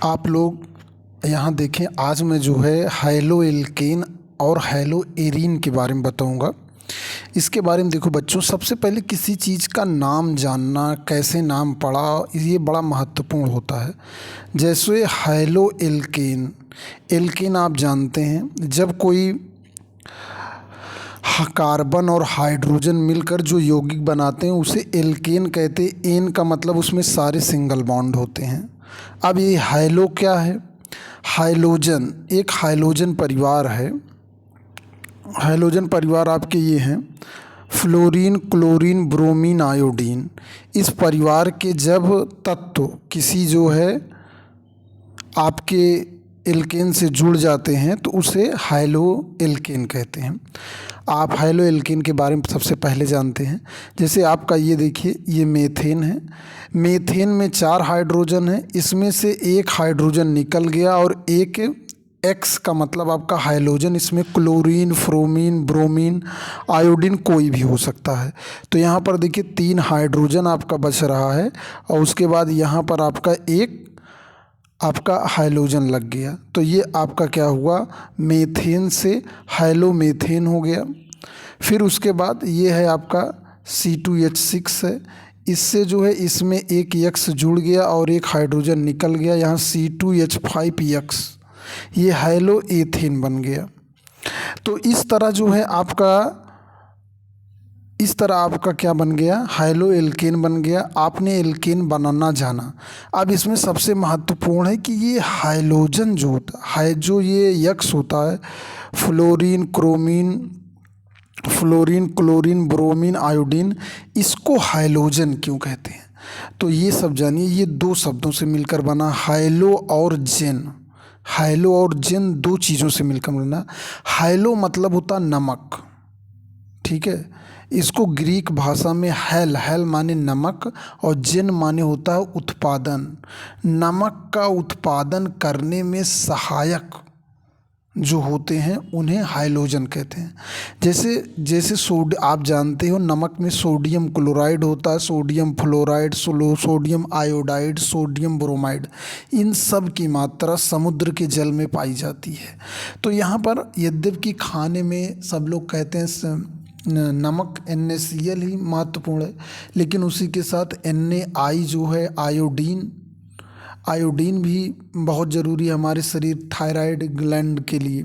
आप लोग यहाँ देखें, आज मैं जो है हाइलो एल्केन और हाइलो एरीन के बारे में बताऊँगा। इसके बारे में देखो बच्चों, सबसे पहले किसी चीज़ का नाम जानना, कैसे नाम पड़ा, ये बड़ा महत्वपूर्ण होता है। जैसे हाइलो एल्केन, एल्केन आप जानते हैं, जब कोई कार्बन और हाइड्रोजन मिलकर जो यौगिक बनाते हैं उसे एल्केन कहते हैं। एन का मतलब उसमें सारे सिंगल बॉन्ड होते हैं। अब ये हाइलो क्या है? हाइलोजन एक हाइलोजन परिवार है। हाइलोजन परिवार आपके ये हैं: फ्लोरीन, क्लोरीन, ब्रोमीन, आयोडीन। इस परिवार के जब तत्व किसी जो है आपके एल्केन से जुड़ जाते हैं तो उसे हाइलो एल्केन कहते हैं। आप हाइलो एल्केन के बारे में सबसे पहले जानते हैं। जैसे आपका ये देखिए, ये मेथेन है। मेथेन में 4 हाइड्रोजन है, इसमें से एक हाइड्रोजन निकल गया और एक एक्स का मतलब आपका हाइलोजन, इसमें क्लोरीन, फ्रोमीन, ब्रोमीन, आयोडीन कोई भी हो सकता है। तो यहाँ पर देखिए 3 हाइड्रोजन आपका बच रहा है और उसके बाद यहाँ पर आपका एक आपका हाइलोजन लग गया। तो ये आपका क्या हुआ? मेथेन से हाइलोमेथेन हो गया। फिर उसके बाद ये है आपका C2H6 है। इससे जो है इसमें एक एक्स जुड़ गया और एक हाइड्रोजन निकल गया, यहाँ C2H5X, ये हाइलो एथेन बन गया। तो इस तरह जो है आपका क्या बन गया? हाइलो एल्केन बन गया। आपने एल्केन बनाना जाना। अब इसमें सबसे महत्वपूर्ण है कि ये हाइलोजन जो होता है, जो ये यक्स होता है, फ्लोरीन, क्लोरीन, ब्रोमीन, आयोडीन, इसको हाइलोजन क्यों कहते हैं? तो ये सब जानिए। ये 2 शब्दों से मिलकर बना, हाइलो और जेन। हाइलो और जेन 2 चीज़ों से मिलकर बना। हाइलो मतलब होता नमक, ठीक है। इसको ग्रीक भाषा में हेल माने नमक और जेन माने होता है उत्पादन। नमक का उत्पादन करने में सहायक जो होते हैं उन्हें हाइलोजन कहते हैं। जैसे आप जानते हो नमक में सोडियम क्लोराइड होता है, sodium fluoride, sodium iodide, sodium bromide. इन सब की मात्रा समुद्र के जल में पाई जाती है। तो यहाँ पर यद्यपि खाने में सब लोग कहते हैं नमक NaCl ही महत्वपूर्ण है, लेकिन उसी के साथ Na जो है, आयोडीन भी बहुत ज़रूरी है हमारे शरीर, थायराइड ग्लैंड के लिए।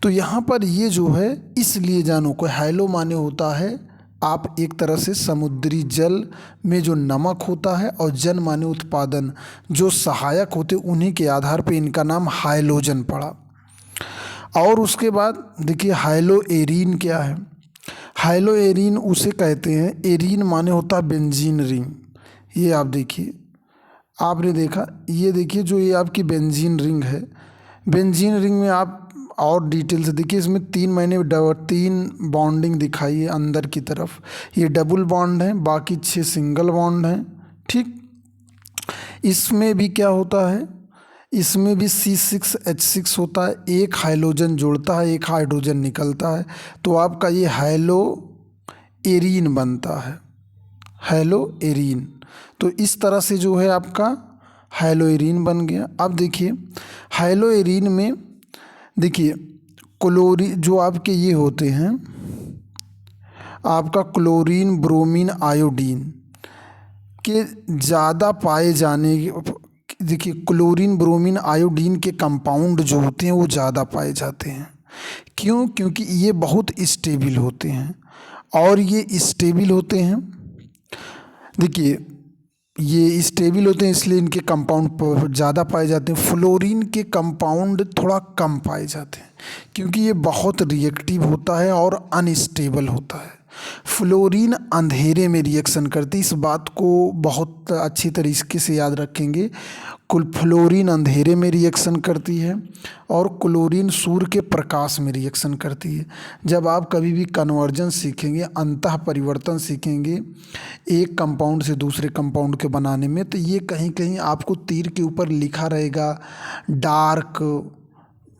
तो यहाँ पर ये जो है, इसलिए जानो को हाइलो माने होता है आप एक तरह से समुद्री जल में जो नमक होता है, और जन माने उत्पादन, जो सहायक होते उन्हीं के आधार पे इनका नाम हाइलोजन पड़ा। और उसके बाद देखिए हाइलो एरीन क्या है? हाइलो एरीन उसे कहते हैं, एरीन माने होता है बेंजीन रिंग। ये आप देखिए, आपने देखा, ये देखिए जो ये आपकी बेंजीन रिंग है। बेंजीन रिंग में आप और डिटेल से देखिए, इसमें 3 बॉन्डिंग दिखाई है अंदर की तरफ। ये डबल बॉन्ड है, बाकी 6 सिंगल बॉन्ड हैं, ठीक। इसमें भी क्या होता है? इसमें भी C6H6 होता है। एक हाइलोजन जुड़ता है, एक हाइड्रोजन निकलता है, तो आपका ये हाइलो एरीन बनता है, हाइलो एरीन। तो इस तरह से जो है आपका हाइलो एरीन बन गया। अब देखिए हाइलो एरीन में देखिए क्लोरीन जो आपके ये होते हैं, आपका क्लोरीन, ब्रोमीन, आयोडीन के ज़्यादा पाए जाने देखिए क्लोरीन, ब्रोमीन, आयोडीन के कंपाउंड जो होते हैं वो ज़्यादा पाए जाते हैं। क्यों? क्योंकि ये बहुत स्टेबल होते हैं। और ये स्टेबल होते हैं, देखिए ये स्टेबल होते हैं इसलिए इनके कंपाउंड ज़्यादा पाए जाते हैं। फ्लोरीन के कंपाउंड थोड़ा कम पाए जाते हैं क्योंकि ये बहुत रिएक्टिव होता है और अनस्टेबल होता है। फ्लोरीन अंधेरे में रिएक्शन करती है, इस बात को बहुत अच्छी तरीके से याद रखेंगे। कुल फ्लोरीन अंधेरे में रिएक्शन करती है और क्लोरीन सूर्य के प्रकाश में रिएक्शन करती है। जब आप कभी भी कन्वर्जन सीखेंगे, अंतः परिवर्तन सीखेंगे एक कंपाउंड से दूसरे कंपाउंड के बनाने में, तो ये कहीं कहीं आपको तीर के ऊपर लिखा रहेगा डार्क,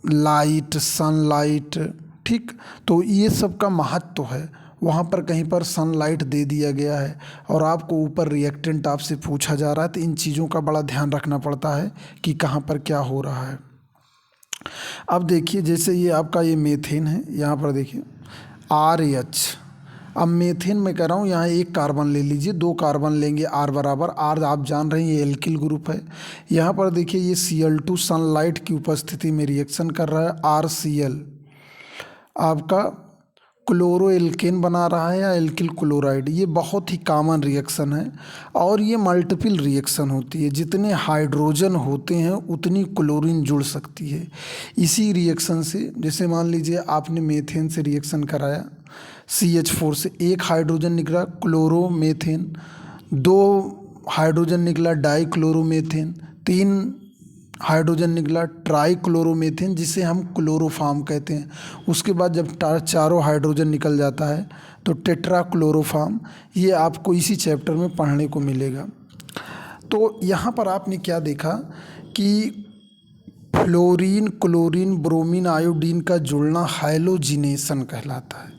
लाइट, सनलाइट, ठीक। तो ये सब का महत्व है। वहाँ पर कहीं पर सनलाइट दे दिया गया है और आपको ऊपर रिएक्टेंट आपसे पूछा जा रहा है, तो इन चीज़ों का बड़ा ध्यान रखना पड़ता है कि कहाँ पर क्या हो रहा है। अब देखिए जैसे ये आपका ये मीथेन है, यहाँ पर देखिए RH। अब मीथेन में कह रहा हूँ यहाँ एक कार्बन ले लीजिए, 2 कार्बन लेंगे R बराबर, R आप जान रहे हैं ये एल्किल ग्रुप है। यहाँ पर देखिए ये Cl2 सनलाइट की उपस्थिति में रिएक्शन कर रहा है, RCl आपका क्लोरो एल्केन बना रहा है या एल्किल क्लोराइड। ये बहुत ही कॉमन रिएक्शन है और ये मल्टीपल रिएक्शन होती है। जितने हाइड्रोजन होते हैं उतनी क्लोरीन जुड़ सकती है इसी रिएक्शन से। जैसे मान लीजिए आपने मीथेन से रिएक्शन कराया, CH4 से 1 हाइड्रोजन निकला क्लोरोमीथेन, 2 हाइड्रोजन निकला डाइक्लोरोमीथेन, 3 हाइड्रोजन निकला ट्राइक्लोरोमीथेन जिसे हम क्लोरोफॉर्म कहते हैं। उसके बाद जब चारों हाइड्रोजन निकल जाता है तो टेट्राक्लोरोफॉर्म। ये आपको इसी चैप्टर में पढ़ने को मिलेगा। तो यहाँ पर आपने क्या देखा कि फ्लोरीन, क्लोरीन, ब्रोमीन, आयोडीन का जुड़ना हाइलोजिनेशन कहलाता है।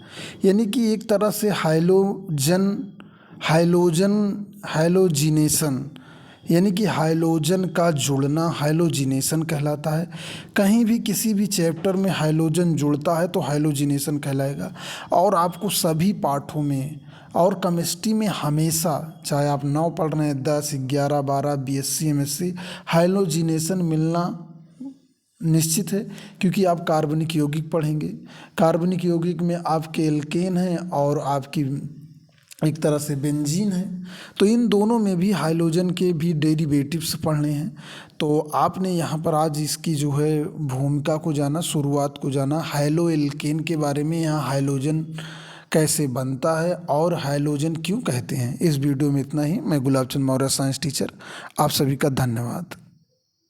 यानी कि एक तरह से हाइलोजिनेशन यानी कि हाइलोजन का जुड़ना हाइलोजिनेशन कहलाता है। कहीं भी किसी भी चैप्टर में हाइलोजन जुड़ता है तो हाइलोजिनेशन कहलाएगा। और आपको सभी पाठों में और केमिस्ट्री में हमेशा, चाहे आप 9 पढ़ रहे हैं, 10, 11, 12, BSc, MSc, हाइलोजिनेशन मिलना निश्चित है, क्योंकि आप कार्बनिक यौगिक पढ़ेंगे। कार्बनिक यौगिक में आपके एल्केन हैं और आपकी एक तरह से बेंजीन है, तो इन दोनों में भी हाइलोजन के भी डेरिवेटिव्स पढ़ने हैं। तो आपने यहाँ पर आज इसकी जो है भूमिका को जाना, शुरुआत को जाना, हाइलो एल्केन के बारे में, यहाँ हाइलोजन कैसे बनता है और हाइलोजन क्यों कहते हैं। इस वीडियो में इतना ही। मैं गुलाब चंद मौर्य, साइंस टीचर। आप सभी का धन्यवाद।